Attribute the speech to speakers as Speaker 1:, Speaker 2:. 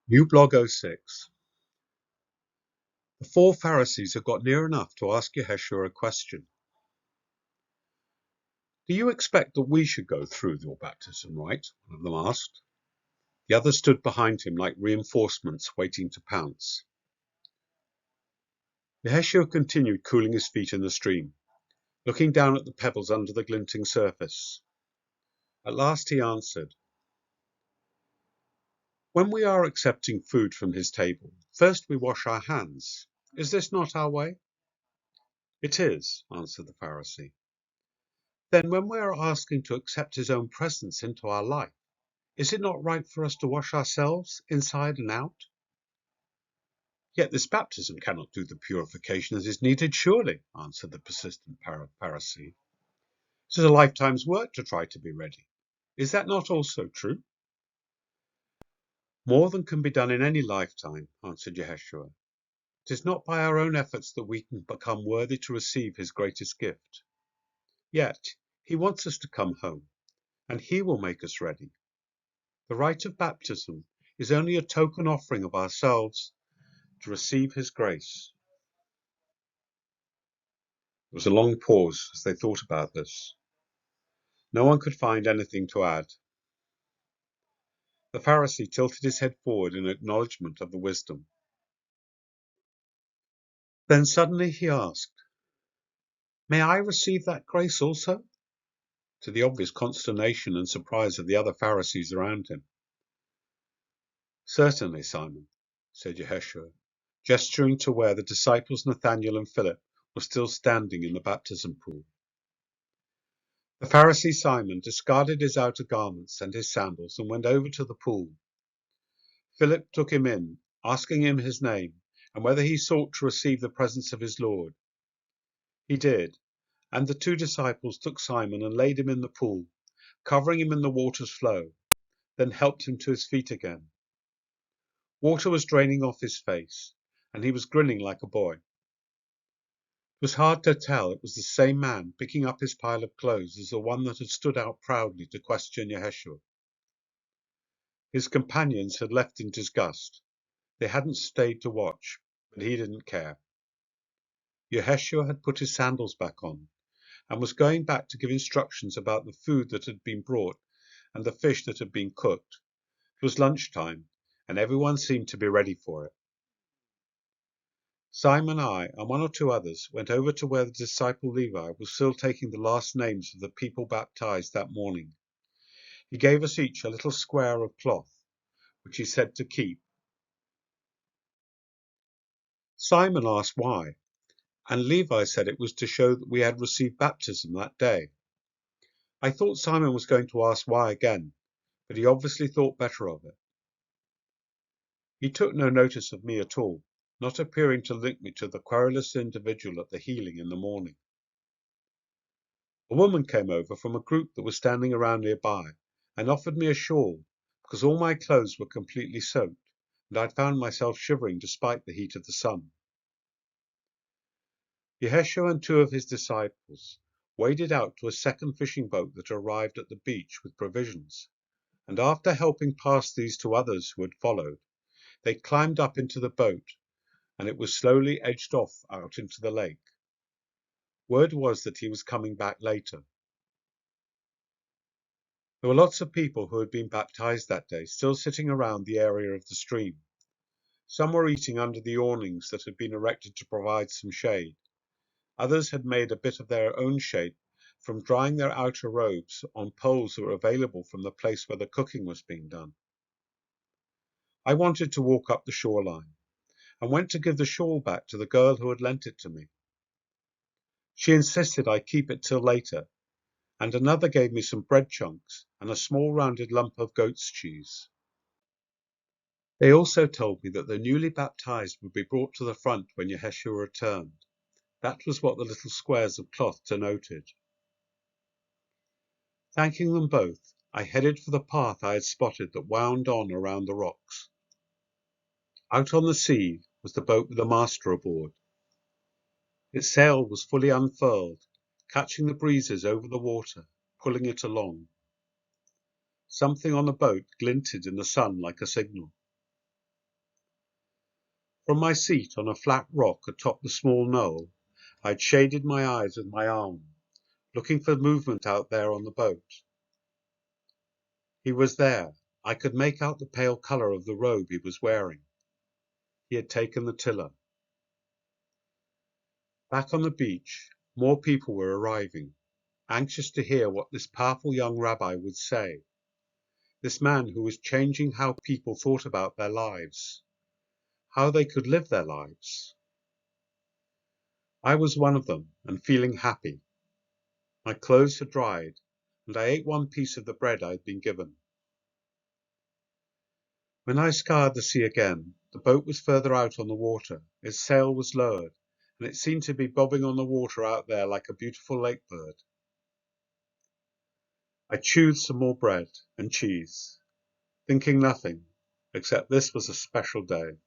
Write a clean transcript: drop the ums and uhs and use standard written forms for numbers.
Speaker 1: New blog '06. The four Pharisees had got near enough to ask Yeshua a question. Do you expect that we should go through your baptism rite? One of them asked. The others stood behind him like reinforcements waiting to pounce. Yeshua continued cooling his feet in the stream, looking down at the pebbles under the glinting surface. At last he answered, "When we are accepting food from his table, first we wash our hands. Is this not our way?" "It is," answered the Pharisee. "Then when we are asking to accept his own presence into our life, is it not right for us to wash ourselves inside and out?" "Yet this baptism cannot do the purification that is needed, surely," answered the persistent Pharisee. "It is a lifetime's work to try to be ready. Is that not also true?" "More than can be done in any lifetime," answered Yeshua. "It is not by our own efforts that we can become worthy to receive his greatest gift. Yet he wants us to come home, and he will make us ready. The rite of baptism is only a token offering of ourselves to receive his grace." There was a long pause as they thought about this. No one could find anything to add. The Pharisee tilted his head forward in acknowledgment of the wisdom. Then suddenly he asked, "May I receive that grace also?" to the obvious consternation and surprise of the other Pharisees around him. "Certainly, Simon," said Yeshua, gesturing to where the disciples Nathanael and Philip were still standing in the baptism pool. The Pharisee Simon discarded his outer garments and his sandals and went over to the pool. Philip took him in, asking him his name and whether he sought to receive the presence of his Lord. He did, and the two disciples took Simon and laid him in the pool, covering him in the water's flow, then helped him to his feet again. Water was draining off his face, and he was grinning like a boy. It was hard to tell it was the same man picking up his pile of clothes as the one that had stood out proudly to question Yeshua. His companions had left in disgust. They hadn't stayed to watch, but he didn't care. Yeshua had put his sandals back on and was going back to give instructions about the food that had been brought and the fish that had been cooked. It was lunchtime, and everyone seemed to be ready for it. Simon, I, and one or two others went over to where the disciple Levi was still taking the last names of the people baptized that morning. He gave us each a little square of cloth, which he said to keep. Simon asked why, and Levi said it was to show that we had received baptism that day. I thought Simon was going to ask why again, but he obviously thought better of it. He took no notice of me at all, not appearing to link me to the querulous individual at the healing in the morning. A woman came over from a group that was standing around nearby and offered me a shawl because all my clothes were completely soaked and I found myself shivering despite the heat of the sun. Yeshua and two of his disciples waded out to a second fishing boat that arrived at the beach with provisions, and after helping pass these to others who had followed, they climbed up into the boat, and it was slowly edged off out into the lake. Word was that he was coming back later. There were lots of people who had been baptized that day still sitting around the area of the stream. Some were eating under the awnings that had been erected to provide some shade. Others had made a bit of their own shade from drying their outer robes on poles that were available from the place where the cooking was being done. I wanted to walk up the shoreline and went to give the shawl back to the girl who had lent it to me. She insisted I keep it till later, and another gave me some bread chunks and a small rounded lump of goat's cheese. They also told me that the newly baptized would be brought to the front when Yeshua returned. That was what the little squares of cloth denoted. Thanking them both, I headed for the path I had spotted that wound on around the rocks. Out on the sea was the boat with the master aboard. Its sail was fully unfurled, catching the breezes over the water, pulling it along. Something on the boat glinted in the sun like a signal. From my seat on a flat rock atop the small knoll, I had shaded my eyes with my arm, looking for movement out there on the boat. He was there. I could make out the pale colour of the robe he was wearing. He had taken the tiller. Back on the beach, more people were arriving, anxious to hear what this powerful young rabbi would say. This man who was changing how people thought about their lives, how they could live their lives. I was one of them, and feeling happy. My clothes had dried, and I ate one piece of the bread I had been given. When I scoured the sea again, the boat was further out on the water. Its sail was lowered, and it seemed to be bobbing on the water out there like a beautiful lake bird. I chewed some more bread and cheese, thinking nothing, except this was a special day.